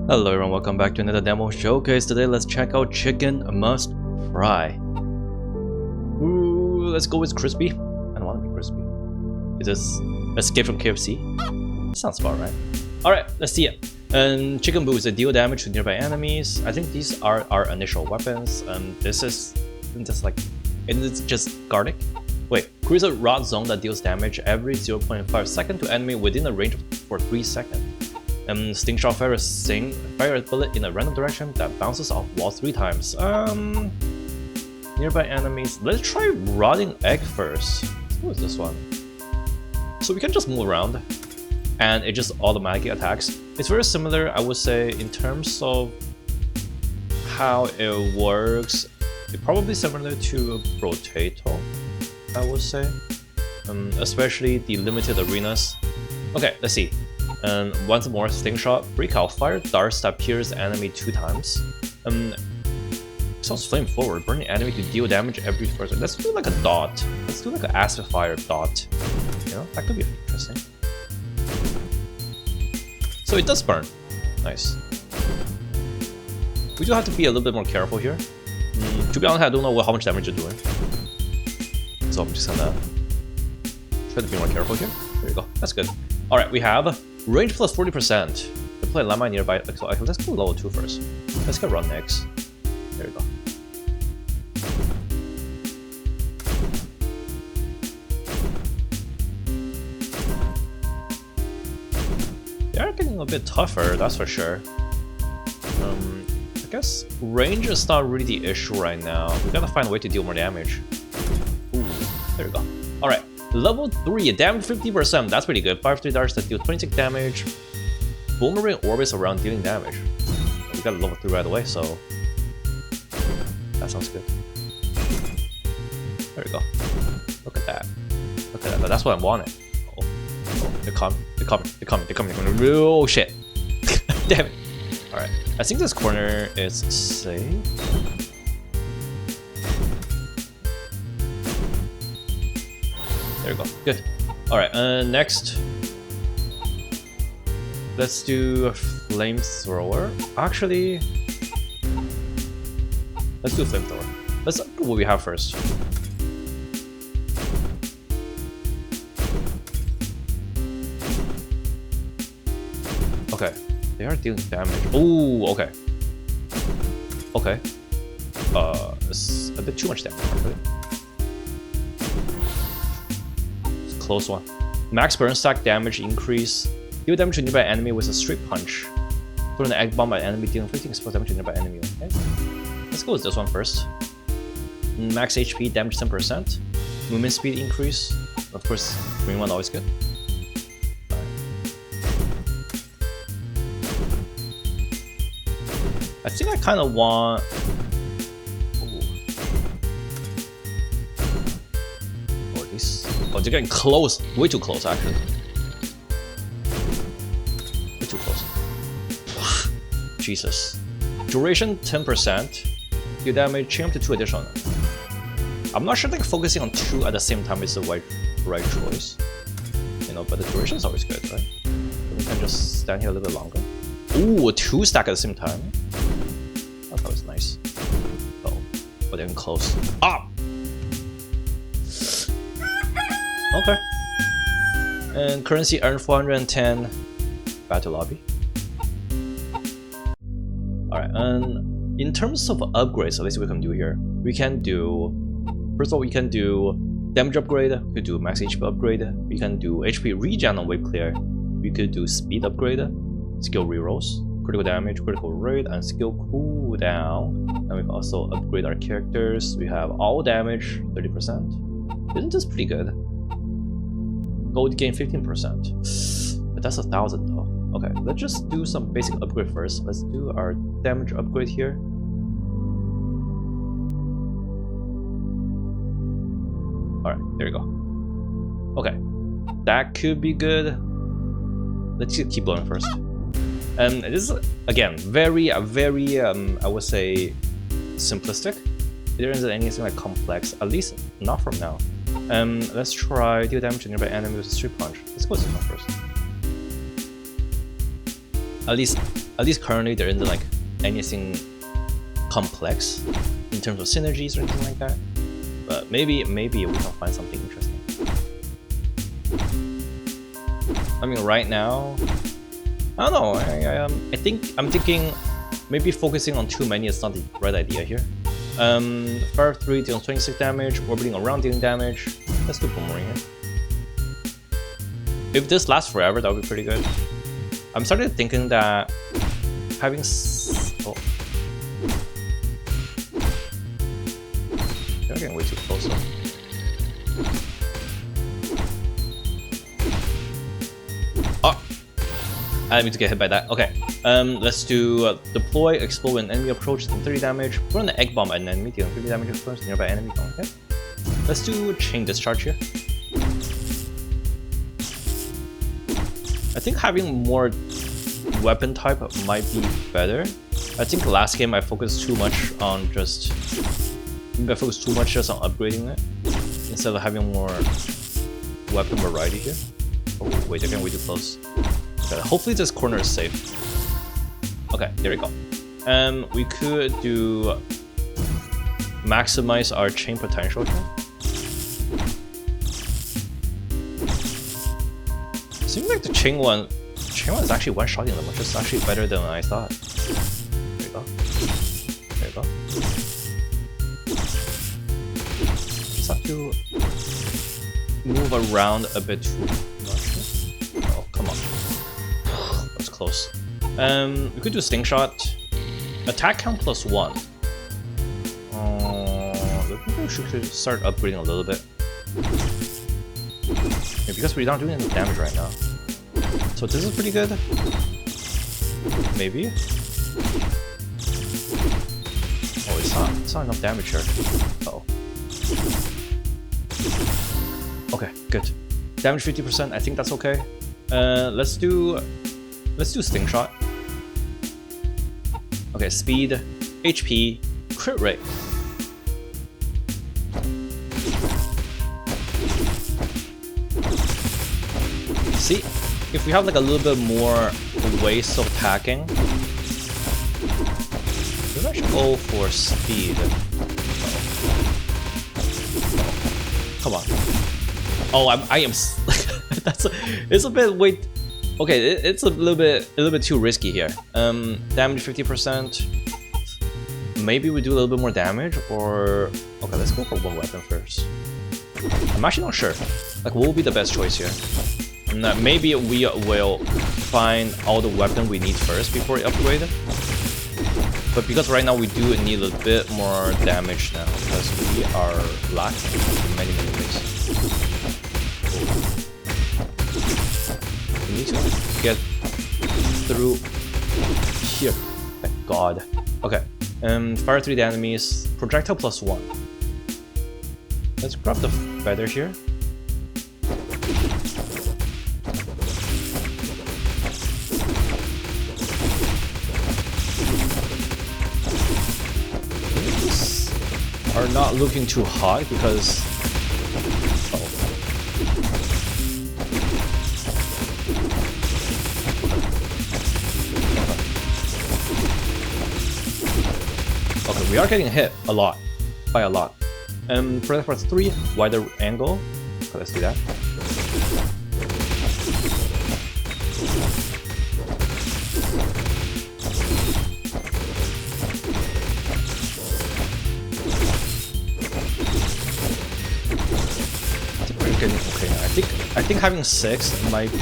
Hello everyone, welcome back to another demo showcase. Today let's check out Chicken Must Fry. Ooh, let's go with crispy. I don't want to be crispy. Is this Escape from KFC? Sounds about right. Alright, let's see it. Chicken boots deal damage to nearby enemies. I think these are our initial weapons. This is just like, it's just garlic. Wait, creates a rot zone that deals damage every 0.5 seconds to enemy within a range for 3 seconds. Sting shot fire a bullet in a random direction that bounces off walls 3 times. Nearby enemies. Let's try rotting egg first. What is this one? So we can just move around, and it just automatically attacks. It's very similar, I would say, in terms of how it works. It's probably similar to Potato, I would say, especially the limited arenas. Okay, let's see. Once more, Sting Shot, Breakout Fire, darts that pierce enemy 2 times. Sounds flame forward, burning enemy to deal damage every first. Let's do like a dot. Let's do like an acid fire dot. You know, that could be interesting. So it does burn. Nice. We do have to be a little bit more careful here. To be honest, I don't know how much damage you're doing. So I'm just gonna try to be more careful here. There you go. That's good. Alright, we have range plus 40%. We play landmine nearby. So let's go level 2 first. Let's get run next. There we go. They are getting a bit tougher, that's for sure. I guess range is not really the issue right now. We gotta find a way to deal more damage. Ooh, there we go. Alright. Level 3, damage 50%, that's pretty good. 5-3 darts that deal 26 damage. Boomerang orbits around dealing damage. We got a level 3 right away, so that sounds good. There we go. Look at that. Look at that. That's what I wanted. Oh, they're coming. Oh shit. Damn it. Alright. I think this corner is safe. There we go. Good. Alright, next. Let's do a flamethrower. Actually, let's do a flamethrower. Let's do what we have first. Okay. They are dealing damage. Ooh, okay. Okay. It's a bit too much damage, actually. Close one. Max burn stack damage increase. Deal damage to nearby enemy with a straight punch. Throw an egg bomb by enemy, dealing 15 explosive damage to nearby enemy. Okay. Let's go with this one first. Max HP, damage 10%. Movement speed increase. Of course, green one always good. I think I kind of want. Oh, they're getting close. Way too close, actually. Way too close. Jesus. Duration 10%. Deal damage, chain up to 2 additional. I'm not sure like focusing on 2 at the same time is the right choice. You know, but the duration is always good, right? We can just stand here a little bit longer. Ooh, a 2 stack at the same time. That was nice. Oh, but they're getting close. Ah! Okay. And currency earned 410. Battle lobby. Alright, and in terms of upgrades, so let's see what we can do here. We can do, first of all, we can do damage upgrade, we could do max HP upgrade, we can do HP regen on wave clear, we could do speed upgrade, skill rerolls, critical damage, critical rate, and skill cooldown. And we can also upgrade our characters. We have all damage 30%. Isn't this pretty good? Gold gain 15%, but that's 1,000 though. Okay, let's just do some basic upgrade first. Let's do our damage upgrade here. Alright, there you go. Okay, that could be good. Let's just keep going first. This is, again, very, I would say, simplistic. There isn't anything like complex, at least not from now. Let's try deal damage to nearby enemy with a straight punch. Let's go with this one first. At At least currently there isn't like anything complex in terms of synergies or anything like that. But maybe we can find something interesting. I mean, right now, I don't know. I think I'm thinking maybe focusing on too many is not the right idea here. Fire 3 dealing 26 damage, orbiting around dealing damage. Let's do boomerang here. If this lasts forever, that would be pretty good. I'm starting thinking that having oh. They're getting way too close though. Oh! I need to get hit by that. Okay. Let's do deploy, explode when enemy approaches, dealing 30 damage. Run an egg bomb at an enemy, dealing 50 damage explodes nearby enemy. Okay. Let's do chain discharge here. I think having more weapon type might be better. I think last game I focused too much on just upgrading it instead of having more weapon variety here. Oh wait, they're getting way too close. Okay, hopefully this corner is safe. Okay, there we go. We could do maximize our chain potential here. Seems like the chain one is actually one-shotting them, which is actually better than I thought. There you go. There you go. Just have to move around a bit too much. Oh, come on. That was close. We could do Sting Shot. Attack count +1. I think we should start upgrading a little bit. Yeah, because we're not doing any damage right now. So this is pretty good. Maybe. Oh, it's not enough damage here. Uh-oh. Okay, good. Damage 50%, I think that's okay. Let's do Sting Shot. Okay, speed, HP, crit rate. See, if we have like a little bit more ways of attacking, maybe I should go for speed. Come on. Oh, I am. It's a bit wait. Okay, it's a little bit too risky here. Damage 50%. Maybe we do a little bit more damage, or okay, let's go for one weapon first. I'm actually not sure. Like, what will be the best choice here? Maybe we will find all the weapon we need first before we upgrade it. But because right now we do need a bit more damage now, because we are lacking in many ways. We need to get through here. Thank God. Okay. Fire 3 enemies. Projectile +1. Let's grab the feather here. Are not looking too hot because okay, we are getting hit a lot, by a lot. For 3, wider angle. Okay, let's do that. Okay, I think having 6 might be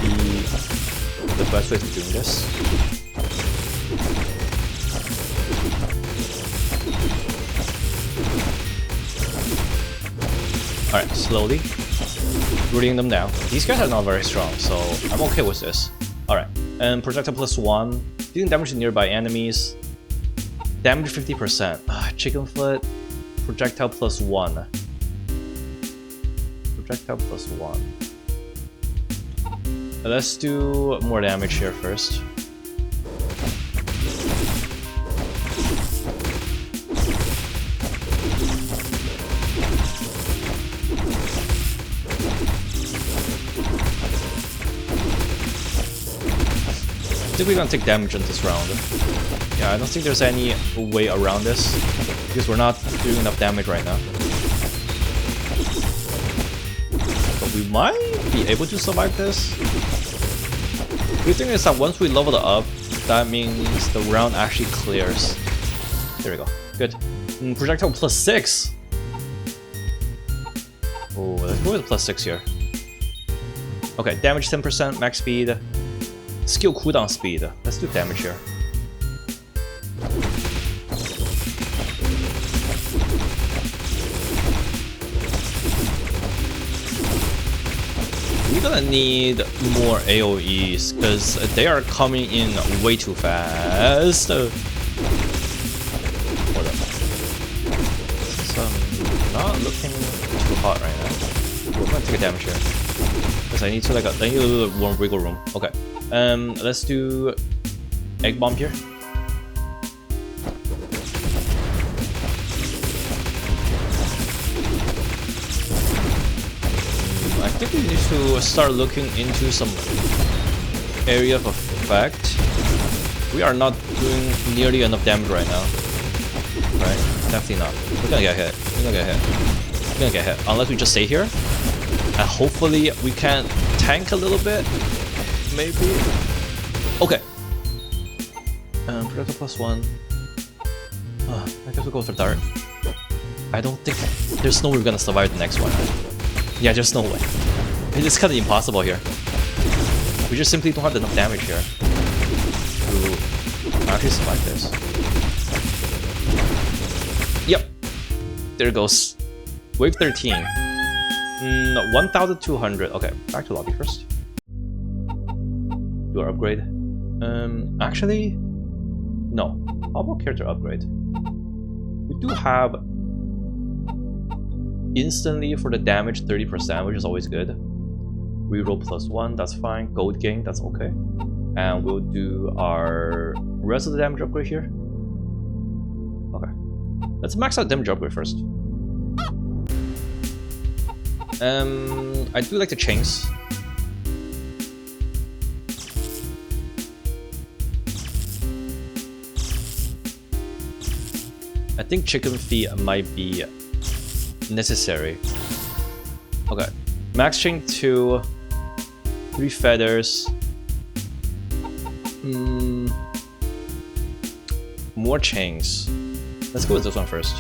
the best way to doing this. Alright, slowly rooting them down. These guys are not very strong, so I'm okay with this. Alright, and projectile +1, dealing damage to nearby enemies. Damage 50%. Chicken foot, projectile +1. Projectile +1. Let's do more damage here first. think we're gonna take damage on this round. Yeah, I don't think there's any way around this because we're not doing enough damage right now. But we might be able to survive this. The thing is that once we level it up, that means the round actually clears. There we go. Good. Projectile +6. Oh, let's go with +6 here. Okay, damage 10%, max speed. Skill cooldown speed. Let's do damage here. We're gonna need more AoEs because they are coming in way too fast. Hold up. It's not looking too hot right now. We're gonna take a damage here because I need to I need a little more wiggle room. Okay. Let's do egg bomb here. I think we need to start looking into some area of effect. We are not doing nearly enough damage right now. Right? Definitely not. We're gonna get hit. We're gonna get hit. We're gonna get hit. Unless we just stay here. And hopefully we can tank a little bit. Maybe. Okay. Projectile +1. I guess we'll go for dart. I don't think there's no way we're gonna survive the next one. Yeah, there's no way. It's kind of impossible here. We just simply don't have enough damage here to actually survive this. Yep. There it goes. Wave 13. 1,200. Okay, back to lobby first. Do our upgrade. Actually, no. How about character upgrade? We do have instantly for the damage 30%, which is always good. Reroll +1, that's fine. Gold gain, that's okay. And we'll do our rest of the damage upgrade here. Okay. Let's max out damage upgrade first. I do like the chains. I think chicken feet might be necessary. Okay. Max chain 2, 3 feathers. More chains. Let's go with this one first.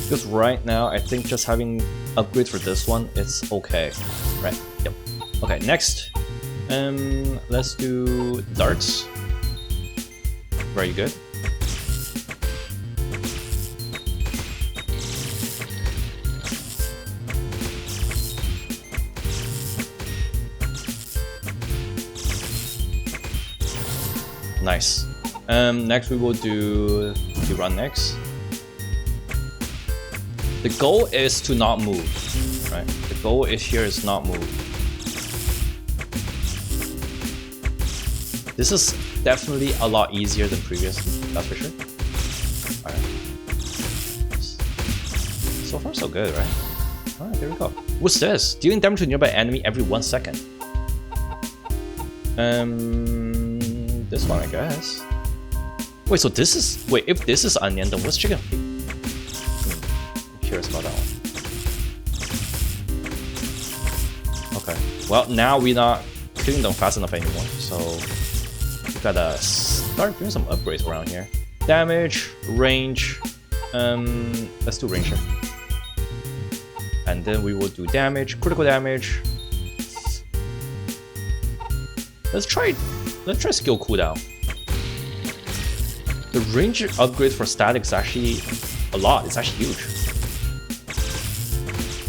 Because right now, I think just having upgrades for this one, it's okay. Right, yep. Okay, next. Let's do darts. Very good. Nice. Next we will do the run next. The goal is to not move, right? The goal is here is not move. This is definitely a lot easier than previous, that's for sure. Alright. So far so good, right? Alright, there we go. What's this? Dealing damage to a nearby enemy every 1 second. This one I guess. Wait, so this is... Wait, if this is onion, then what's chicken feet? I'm curious about that one. Okay. Well, now we're not killing them fast enough anymore, so... we gotta start doing some upgrades around here. Damage, range. Let's do range here. And then we will do damage, critical damage. Let's try skill cooldown. The range upgrade for static is actually a lot. It's actually huge.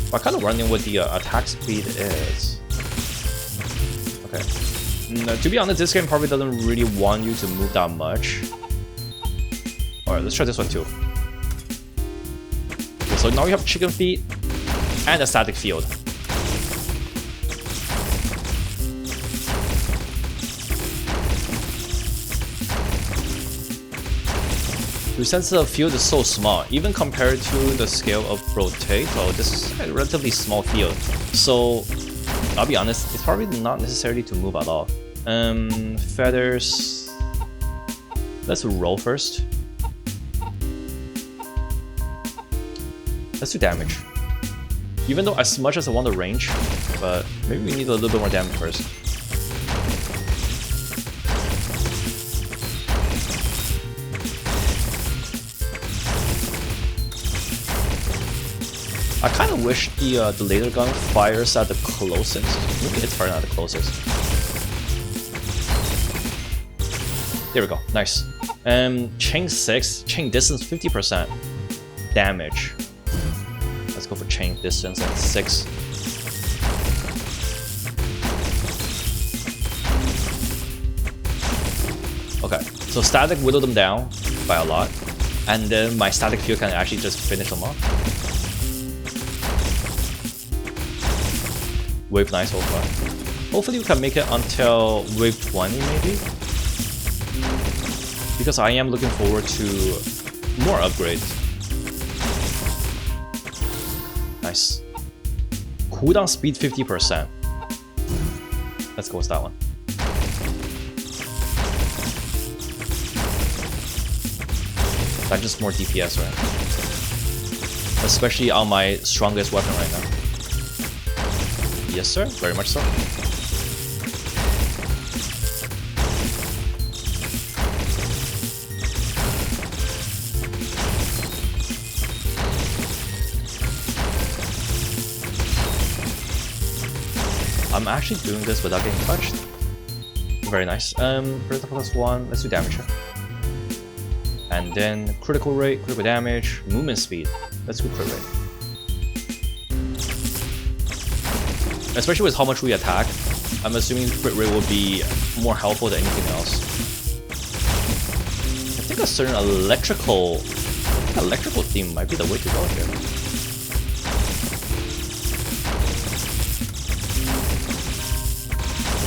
But kind of running with the attack speed is okay. To be honest, this game probably doesn't really want you to move that much. Alright, let's try this one too. Okay, so now we have chicken feet and a static field. Since the field is so small, even compared to the scale of Potato, this is a relatively small field. So, I'll be honest, it's probably not necessary to move at all. Feathers... Let's roll first. Let's do damage. Even though as much as I want the range, but maybe we need a little bit more damage first. I kind of wish the laser gun fires at the closest. Maybe it's firing at the closest. There we go. Nice. Chain 6, chain distance 50%. Damage. Let's go for chain distance at 6. Okay, so static whittle them down by a lot, and then my static field can actually just finish them off. Wave 9 so far. Hopefully we can make it until wave 20 maybe, because I am looking forward to more upgrades. Nice. Cooldown speed 50%. Let's go with that one. That's just more DPS, right? Especially on my strongest weapon right now. Yes, sir. Very much so. I'm actually doing this without getting touched. Very nice. Critical plus 1. Let's do damage here. And then critical rate, critical damage, movement speed. Let's do crit rate. Especially with how much we attack, I'm assuming crit rate will be more helpful than anything else. I think a certain electrical theme might be the way to go here.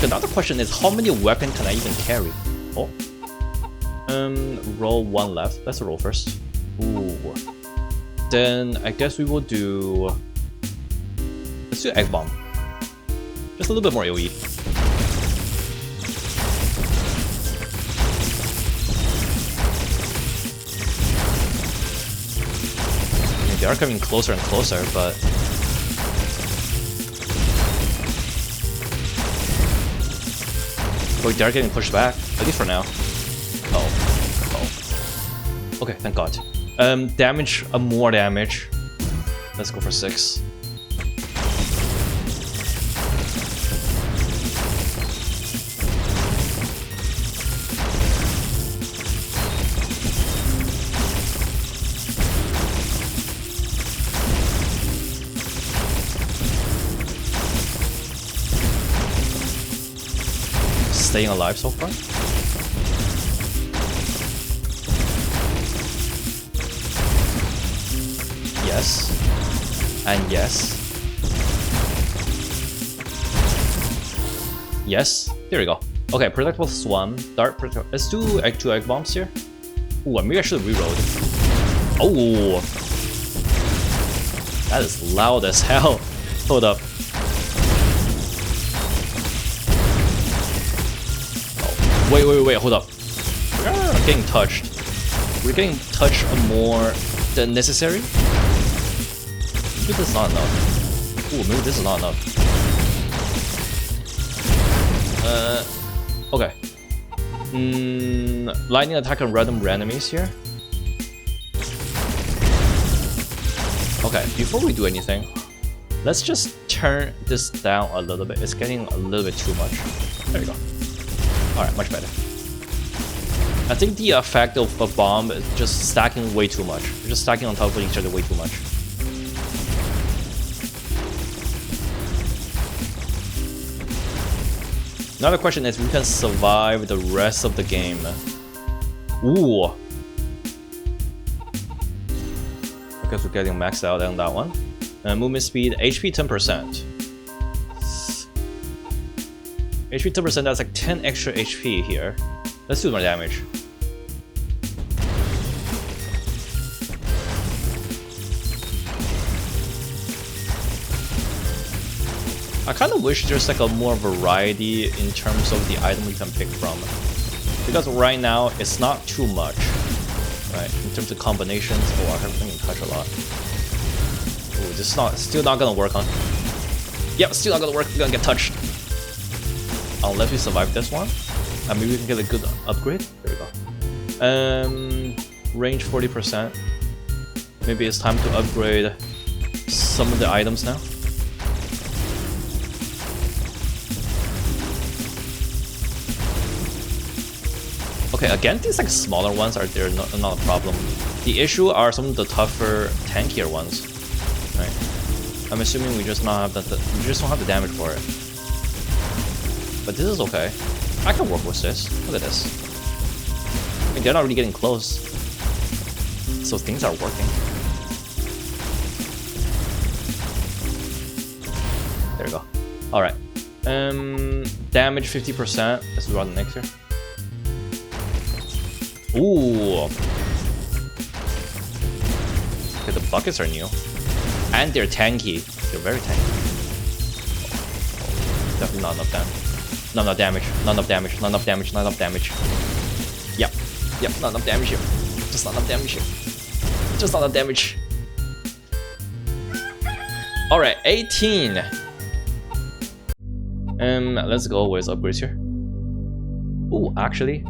Another question is, how many weapons can I even carry? Oh. Roll 1 left. Let's roll first. Ooh. Then I guess we will do... Let's do Egg Bomb. Just a little bit more AoE. I mean, they are coming closer and closer, but... Oh, they are getting pushed back, at least for now. Oh. Okay, thank God. Damage, more damage. Let's go for 6. Staying alive so far. Yes. And yes. Yes. There we go. Okay, Predictable Swarm. Dart Protect. Let's do 2 egg bombs here. Ooh, maybe I should have rerolled. Oh! That is loud as hell. Hold up. Wait, hold up. We're getting touched. We're getting touched more than necessary? Maybe this is not enough. Ooh, maybe this is not enough. Okay. Lightning attack on random enemies here. Okay, before we do anything, let's just turn this down a little bit. It's getting a little bit too much. There we go. Alright, much better. I think the effect of a bomb is just stacking way too much. They're just stacking on top of each other way too much. Another question is, we can survive the rest of the game. Ooh. I guess we're getting maxed out on that one. Movement speed, HP 10%. HP 10%, that's like 10 extra HP here. Let's do more damage. I kind of wish there's like a more variety in terms of the item we can pick from, because right now it's not too much, right? In terms of combinations. Oh, I have to touch a lot. Oh, this is still not gonna work, huh? Yep, still not gonna work. We're gonna get touched. Unless we survive this one, and maybe we can get a good upgrade. There we go. Range 40%. Maybe it's time to upgrade some of the items now. Okay, again, these like smaller ones are there, not a problem. The issue are some of the tougher, tankier ones, right? I'm assuming we just don't have the damage for it. But this is okay. I can work with this. Look at this. I mean, they're not really getting close, so things are working. There we go. All right. Damage 50%. Let's do on the next here. Ooh. Okay, the buckets are new. And they're tanky. They're very tanky. Oh, definitely not enough damage. Not enough damage. Not enough damage. Not enough damage. Not enough damage. Yep. Yep, not enough damage here. Just not enough damage here. Just not enough damage. Alright, 18. Let's go with upgrades here. Ooh, actually.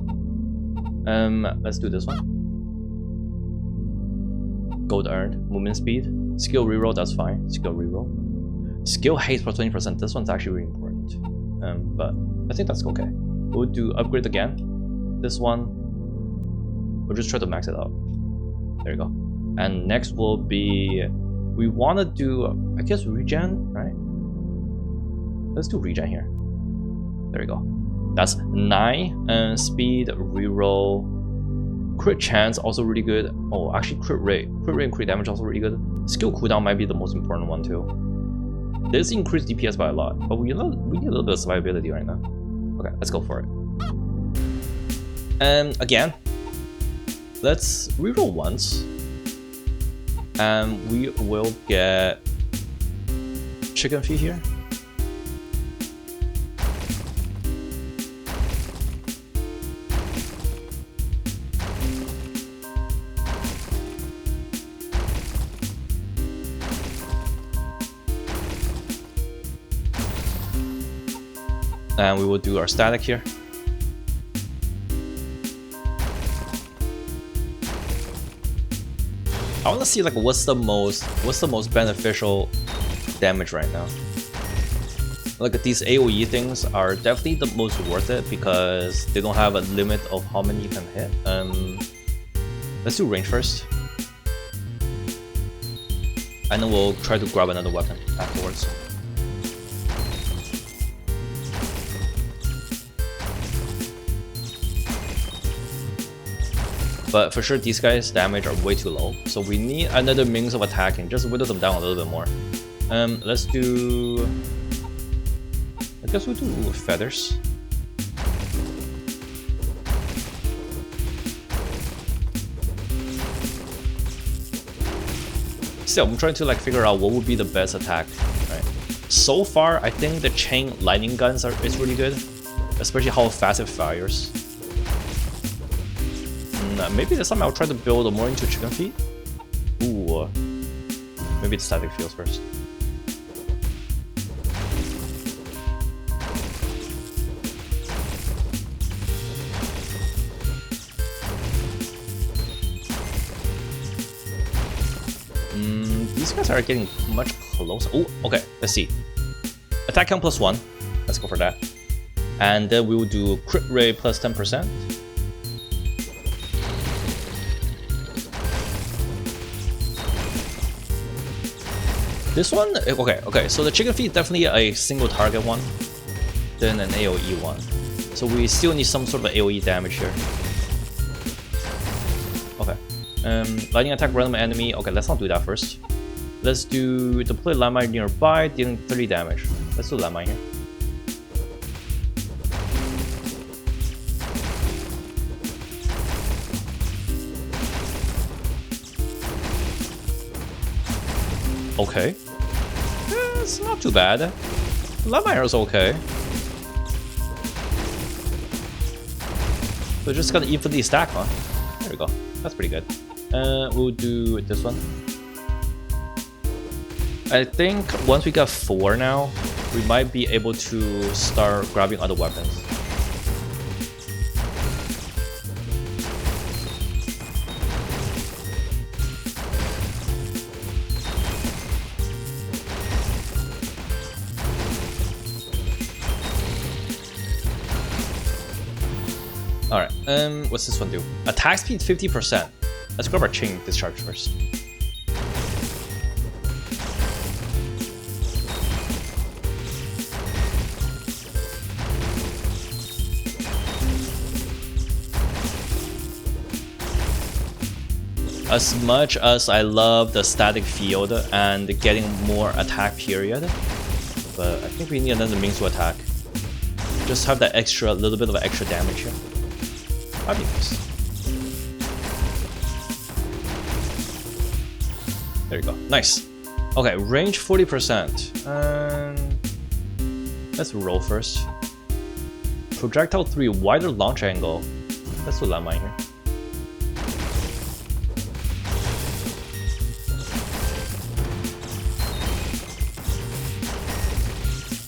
Let's do this one. Gold earned, movement speed, skill reroll, that's fine. Skill reroll. Skill haste for 20%, this one's actually really important. But I think that's okay. We'll do upgrade again. This one, we'll just try to max it out. There you go. And next will be, we want to do, I guess, regen, right? Let's do regen here. There you go. That's 9 speed, reroll, crit chance also really good. Oh, actually crit rate and crit damage also really good. Skill cooldown might be the most important one too. This increased DPS by a lot, but we need a little bit of survivability right now. Okay, let's go for it. And again, let's reroll once, and we will get chicken feet here. And we will do our static here. I want to see like what's the most beneficial damage right now. Like these AoE things are definitely the most worth it because they don't have a limit of how many you can hit. Let's do range first, and then we'll try to grab another weapon afterwards. But for sure, these guys' damage are way too low, so we need another means of attacking. Just whittle them down a little bit more. Let's do. I guess we'll do feathers. Still, I'm trying to like figure out what would be the best attack. Right. So far, I think the chain lightning guns is really good, especially how fast it fires. Maybe this time I'll try to build more into chicken feet. Ooh, maybe it's static fields first. These guys are getting much closer. Oh, okay. Let's see. Attack count +1. Let's go for that. And then we will do crit rate plus 10%. This one, okay, so the chicken feet definitely a single target one, then an AoE one. So we still need some sort of AoE damage here. Okay, lightning attack random enemy. Okay, let's not do that first. Let's do deploy landmine nearby, dealing 30 damage. Let's do landmine here. Okay. It's not too bad. Landminer is okay. So just gonna evenly stack, huh? There we go. That's pretty good. We'll do this one. I think once we got 4 now, we might be able to start grabbing other weapons. Alright, what's this one do? Attack speed 50%. Let's grab our chain discharge first. As much as I love the static field and getting more attack period, but I think we need another means to attack. Just have that extra, little bit of extra damage here. That'd be nice. There you go. Nice. Okay, range 40%. Let's roll first. Projectile 3, wider launch angle. Let's do landmine here.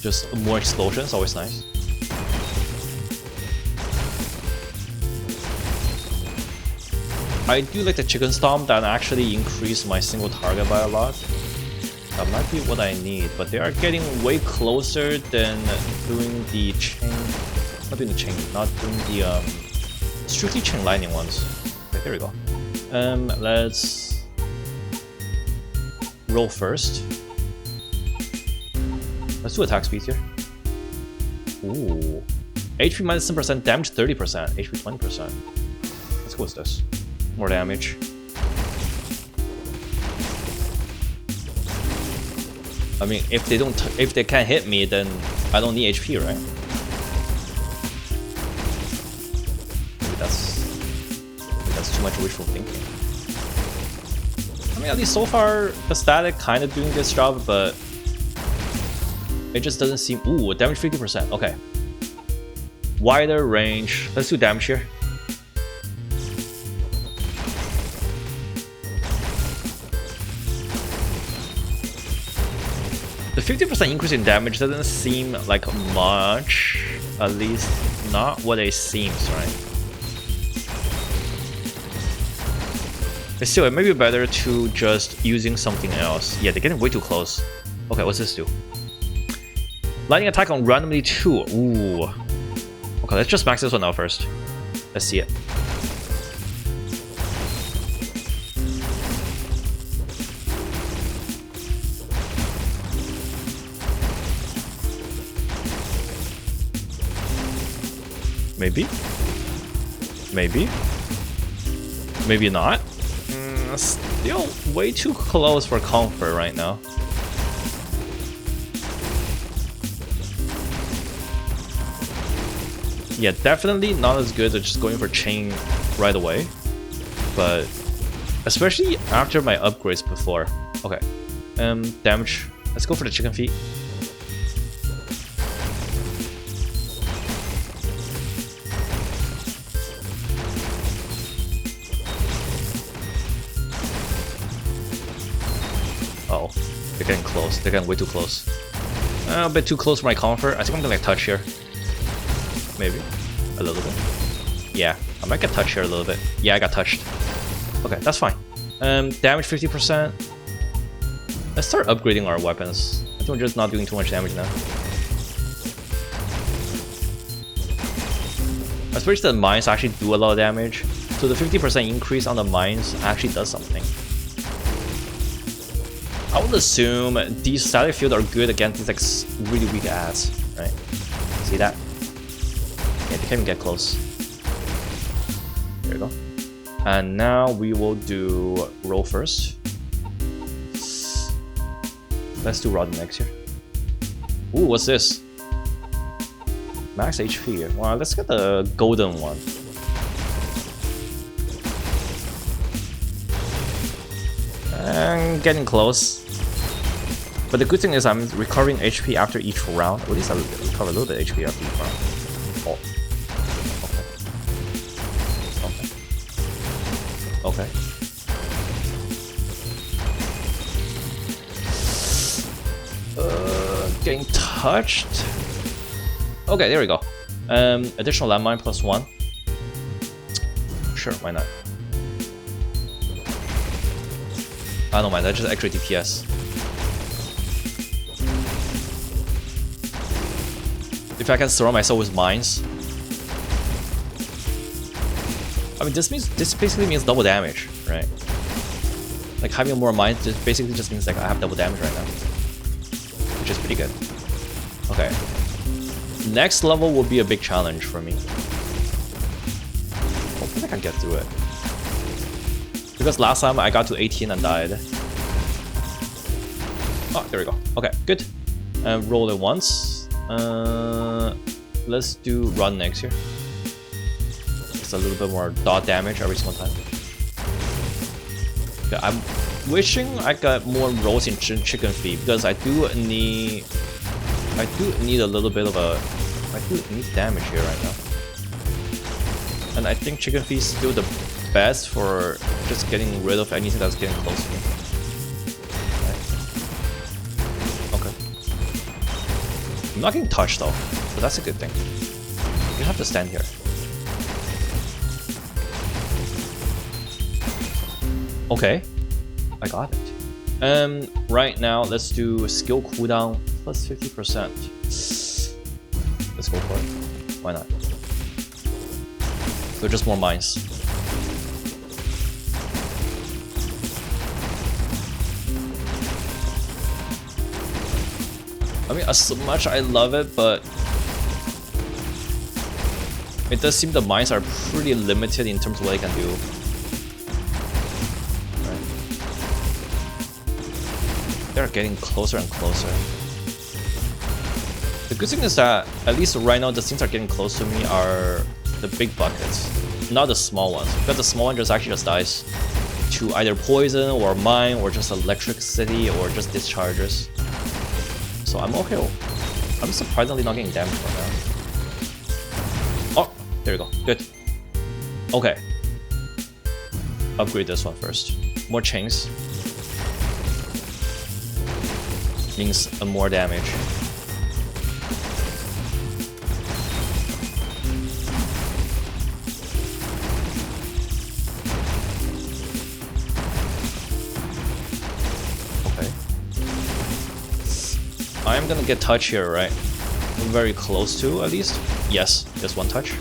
Just more explosions, always nice. I do like the chicken stomp that actually increased my single target by a lot. That might be what I need, but they are getting way closer than doing the chain. Not doing the chain, not doing the strictly chain lightning ones. Okay, there we go. Let's roll first. Let's do attack speed here. Ooh. HP minus 10%, damage 30%, HP 20%. Let's go with this. More damage. I mean, if they can't hit me, then I don't need HP, right? Maybe that's too much wishful thinking. I mean, at least so far, the static kind of doing this job, but it just doesn't seem. Ooh, damage 50%. Okay. Wider range. Let's do damage here. The 50% increase in damage doesn't seem like much, at least not what it seems, right? But still, it may be better to just using something else. Yeah, they're getting way too close. Okay, what's this do? Lightning attack on randomly 2. Ooh. Okay, let's just max this one out first. Let's see it. Maybe? Maybe? Maybe not? Still way too close for comfort right now. Yeah, definitely not as good as just going for chain right away. But especially after my upgrades before. Okay. Damage. Let's go for the chicken feet. Oh, they're getting close. They're getting way too close. A bit too close for my comfort. I think I'm gonna like touch here. Maybe. A little bit. Yeah, I might get touched here a little bit. Yeah, I got touched. Okay, that's fine. Damage 50%. Let's start upgrading our weapons. I think we're just not doing too much damage now. Especially the mines actually do a lot of damage. So the 50% increase on the mines actually does something. I would assume these static fields are good against these like really weak ads, right? See that? Yeah, they can't even get close. There we go. And now we will do roll first. Let's do Rod next here. Ooh, what's this? Max HP. Wow, let's get the golden one. And getting close. But the good thing is I'm recovering HP after each round. At least I recover a little bit HP after each round. Oh. Okay. Getting touched. Okay, there we go. Additional landmine +1. Sure, why not? I don't mind, that's just extra DPS. If I can surround myself with mines. I mean, this basically means double damage, right? Like having more mines basically just means like I have double damage right now, which is pretty good. Okay, next level will be a big challenge for me. Hopefully I can get through it. Because last time I got to 18 and died. Oh, there we go. Okay, good. Roll it once. Let's do run next here. Just a little bit more dot damage every single time. Okay, I'm wishing I got more rolls in chicken feed because I do need a little bit of I do need damage here right now. And I think chicken feed is still the best for just getting rid of anything that's getting close to me. Okay. I'm not getting touched though, so that's a good thing. You have to stand here. Okay, I got it. Right now, let's do skill cooldown plus 50%. Let's go for it. Why not? They're just more mines. I mean, as much I love it, but it does seem the mines are pretty limited in terms of what they can do. They're getting closer and closer. The good thing is that, at least right now, the things that are getting close to me are the big buckets, not the small ones. Because the small one just actually just dies to either poison or mine or just electricity or just discharges. So I'm okay. I'm surprisingly not getting damaged right now. Oh, there we go. Good. Okay. Upgrade this one first. More chains. Means more damage. Okay. I'm gonna get touch here, right? I'm very close to, at least. Yes, just one touch. I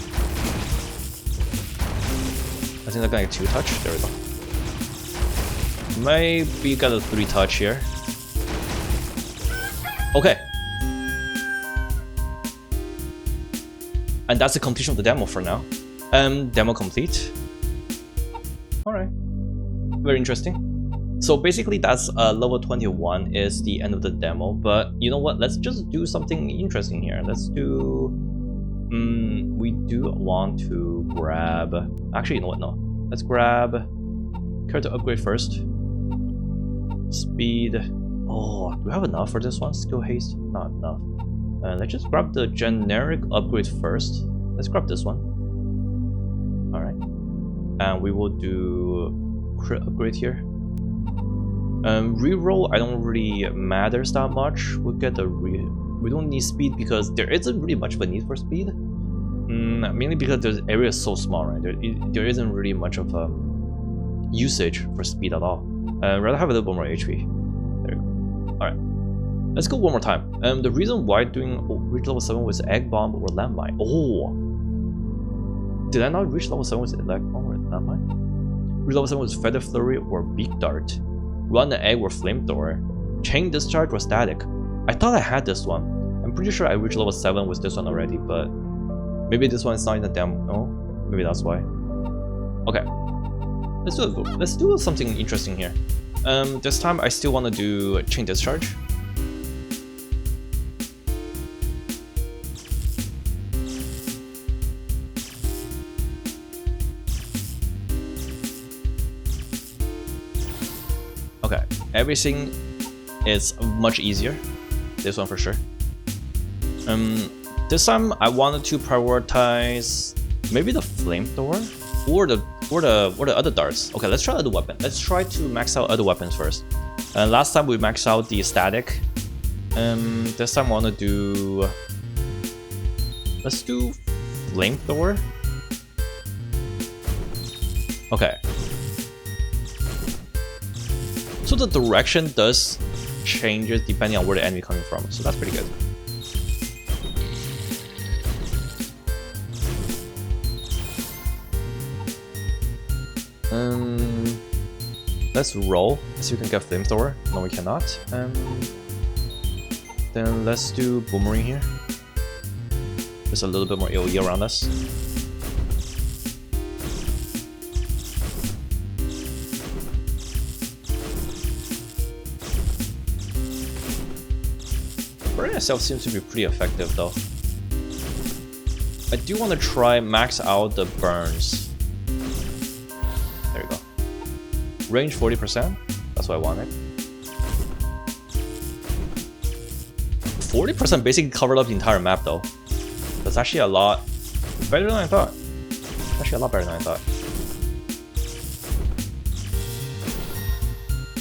think I'm gonna get 2 touch. There we go. Maybe got a 3 touch here. Okay. And that's the completion of the demo for now. Demo complete. Alright. Very interesting. So basically that's level 21 is the end of the demo, but you know what? Let's just do something interesting here. Let's do... we do want to grab... Actually, you know what? No. Let's grab... character upgrade first. Speed... Oh, do we have enough for this one? Skill haste? Not enough. Let's just grab the generic upgrade first. Let's grab this one. Alright. And we will do crit upgrade here. Reroll, I don't really matters that much. We'll get the we don't need speed because there isn't really much of a need for speed. Mainly because the area is so small, right? There isn't really much of usage for speed at all. Rather have a little bit more HP. There we go. Alright. Let's go one more time. The reason why doing reach level 7 with egg bomb or landmine. Oh! Did I not reach level 7 with egg bomb or landmine? Reach level 7 with feather flurry or beak dart. Run the egg or flamethrower. Chain discharge or static. I thought I had this one. I'm pretty sure I reached level 7 with this one already, but maybe this one is not in the demo. No? Maybe that's why. Okay. Let's do something interesting here. This time I still want to do chain discharge. it's much easier. This one for sure. This time I wanted to prioritize maybe the flamethrower or the other darts. Okay, let's try other weapon. Let's try to max out other weapons first. Last time we maxed out the static. This time I want to do. Let's do flamethrower. Okay. So the direction does changes depending on where the enemy coming from. So that's pretty good. Let's roll, so we can get flamethrower. No, we cannot. Then let's do boomerang here. There's a little bit more AoE around us. Burning itself seems to be pretty effective though. I do want to try max out the burns. There you go. Range 40%. That's what I wanted. 40% basically covered up the entire map though. That's actually a lot better than I thought. Actually a lot better than I thought.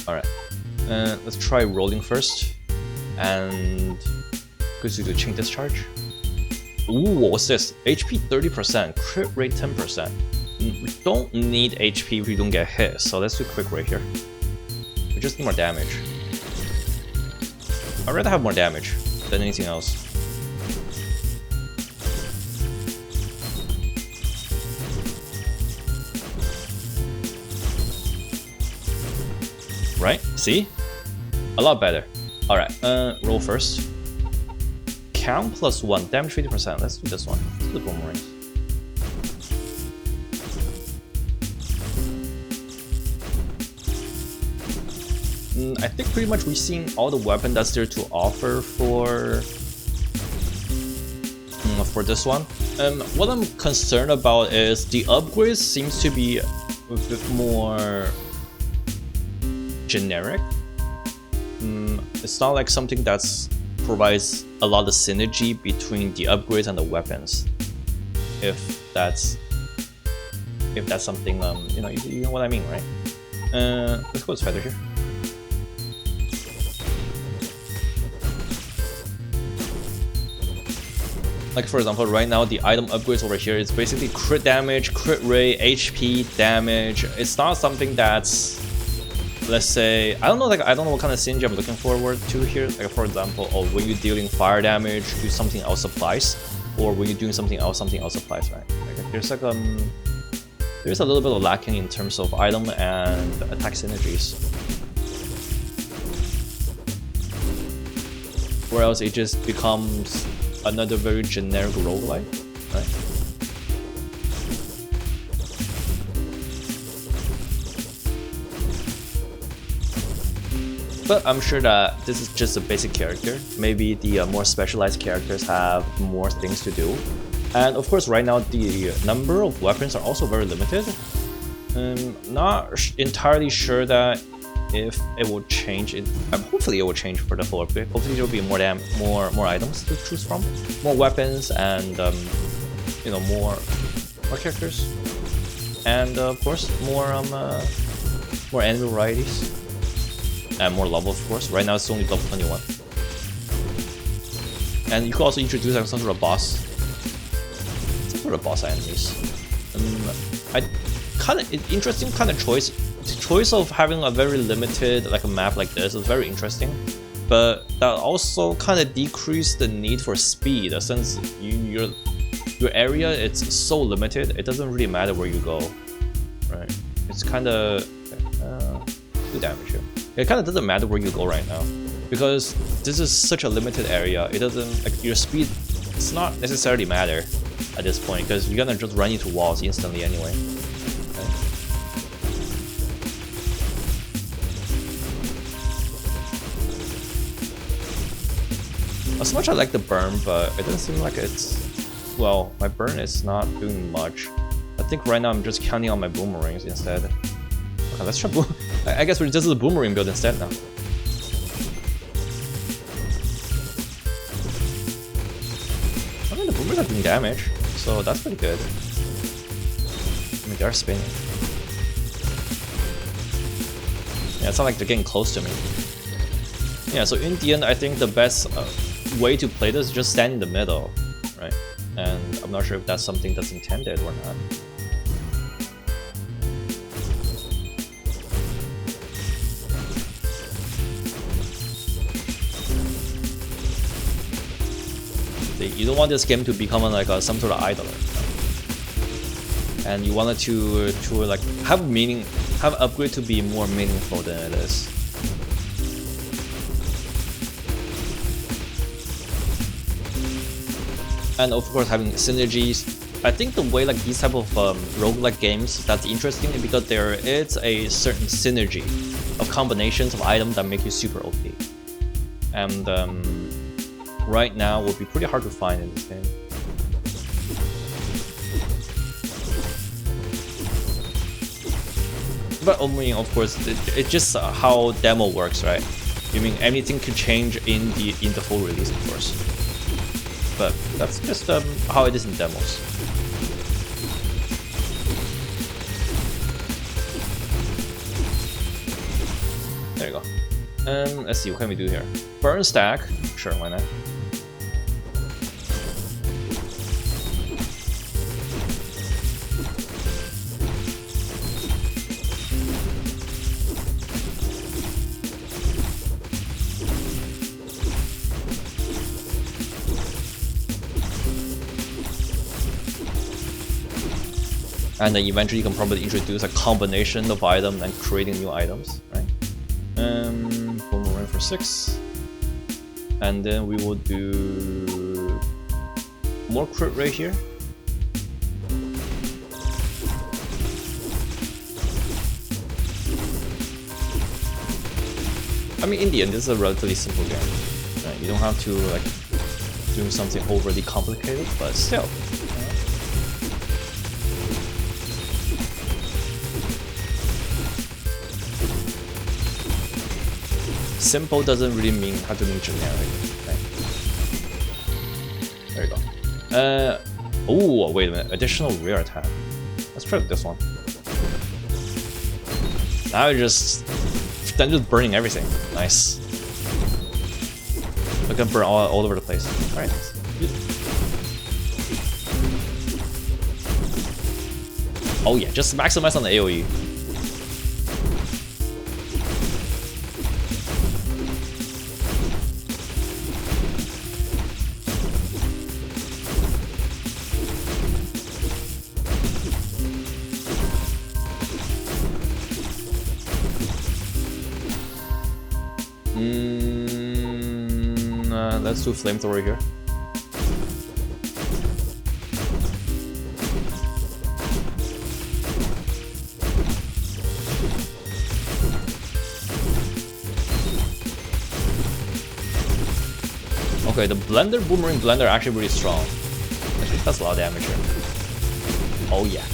Alright. Let's try rolling first. And good to do chain discharge. Ooh, what's this? HP 30%, crit rate 10%. We don't need HP if we don't get hit, so let's do quick rate here. We just need more damage. I'd rather have more damage than anything else. Right? See? A lot better. Alright, roll first. Count +1, damage 50%. Let's do this one. Let's do the boomerangs. I think pretty much we've seen all the weapon that's there to offer for this one. What I'm concerned about is the upgrades seems to be a bit more generic. It's not like something that's provides a lot of synergy between the upgrades and the weapons. If that's something you know what I mean, right? Let's go with feather here. Like for example, right now the item upgrades over here is basically crit damage, crit rate, HP damage. It's not something that's, let's say, I don't know what kind of synergy I'm looking forward to here. Like for example, when you're dealing fire damage, do something else applies, or when you're doing something else applies, right? Like there's like there's a little bit of lacking in terms of item and attack synergies. Or else it just becomes another very generic roguelite, right? But I'm sure that this is just a basic character. Maybe the more specialized characters have more things to do. And of course, right now the number of weapons are also very limited. Not entirely sure that if it will change. Hopefully it will change for the full upgrade. Hopefully there will be more items to choose from, more weapons, and more characters, and of course more enemy varieties. And more level, of course. Right now it's only level 21. And you could also introduce like some sort of boss. Some sort of boss enemies. Interesting kind of choice. The choice of having a very limited like a map like this is very interesting. But that also kind of decreased the need for speed, since your area it's so limited. It doesn't really matter where you go, right? It's kind of do damage here. It kind of doesn't matter where you go right now, because this is such a limited area. It doesn't, like, your speed, it's not necessarily matter at this point, because you're gonna just run into walls instantly anyway. Okay. As much as I like the burn, but it doesn't seem like it's, well, my burn is not doing much. I think right now I'm just counting on my boomerangs instead. Okay, let's try I guess we're just a boomerang build instead now. are doing damage, so that's pretty good. I mean, they are spinning. Yeah, it's not like they're getting close to me. Yeah, so in the end, I think the best way to play this is just stand in the middle, right? And I'm not sure if that's something that's intended or not. You don't want this game to become like some sort of idol, and you want it to like have meaning, have upgrade to be more meaningful than it is. And of course having synergies. I think the way like these type of roguelike games that's interesting is because there is a certain synergy of combinations of items that make you super OP. And right now will be pretty hard to find in this game. But I mean, of course, it's just how demo works, right? I mean, anything could change in the full release, of course. But that's just how it is in demos. There you go. Let's see, what can we do here? Burn stack, sure, why not? And then eventually you can probably introduce a combination of items and creating new items, right? Boomerang for 6. And then we will do more crit rate here. I mean, in the end, this is a relatively simple game. Right? You don't have to like do something overly complicated, but still. Simple doesn't really mean have to mean generic. Okay. There you go. Oh, wait a minute. Additional rear attack. Let's try this one. Now you're just burning everything. Nice. Look at burn all over the place. All right. Oh yeah, just maximize on the AOE. Let's do flamethrower here. Okay, the boomerang blender are actually really strong. I think that's a lot of damage here. Oh yeah,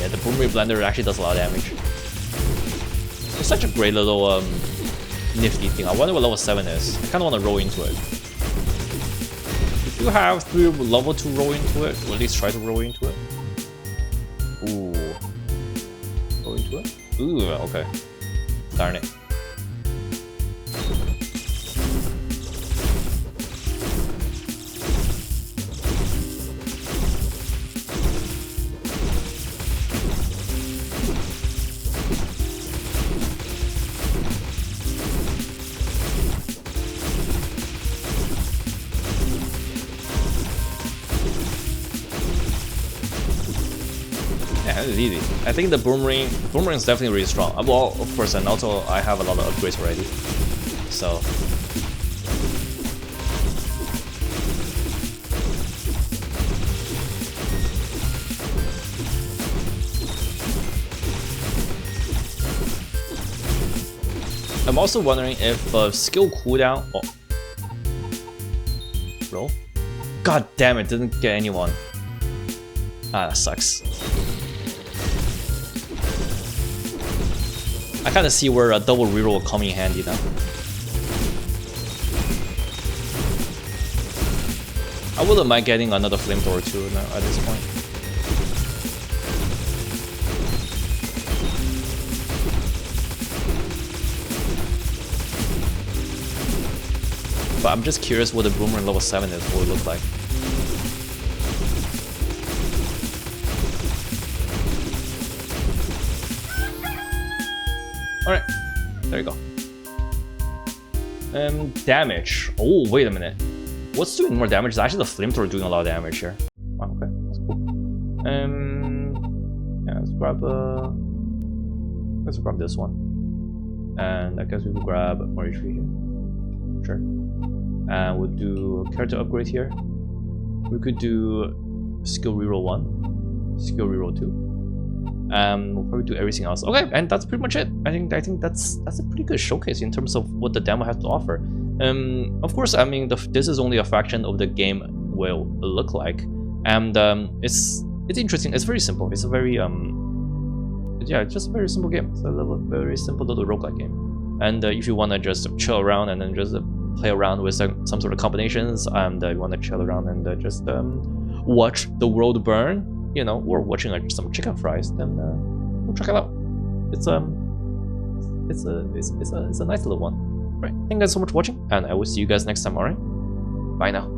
the boomerang blender actually does a lot of damage. It's such a great little nifty thing. I wonder what level 7 is. I kind of want to roll into it. If you have 3 level 2 roll into it, or at least try to roll into it. Ooh. Roll into it? Ooh, okay. Darn it. This is easy. I think the boomerang is definitely really strong. Well, of course, and also I have a lot of upgrades already. So I'm also wondering if skill cooldown. Oh. Roll. God damn it! Didn't get anyone. Ah, that sucks. I kind of see where a double reroll will come in handy now. I wouldn't mind getting another flamethrower too now at this point. But I'm just curious what the Boomerang level 7 is, what it look like. Alright, there you go. Damage. Oh, wait a minute. What's doing more damage? It's actually the flamethrower doing a lot of damage here. Wow, okay, that's cool. Yeah, let's grab this one. And I guess we will grab more HP here. Sure. And we'll do character upgrade here. We could do skill reroll 1, skill reroll 2. We'll probably do everything else. Okay, and that's pretty much it. I think that's a pretty good showcase in terms of what the demo has to offer. Of course, I mean this is only a fraction of the game will look like, and it's interesting. It's very simple. It's a very yeah, it's just a very simple game. It's a very simple little roguelike game. And if you want to just chill around and then just play around with some sort of combinations, and you want to chill around and just watch the world burn, you know, or watching some chicken fries, then we'll check it out. It's a nice little one. Right, thank you guys so much for watching, and I will see you guys next time. Alright, bye now.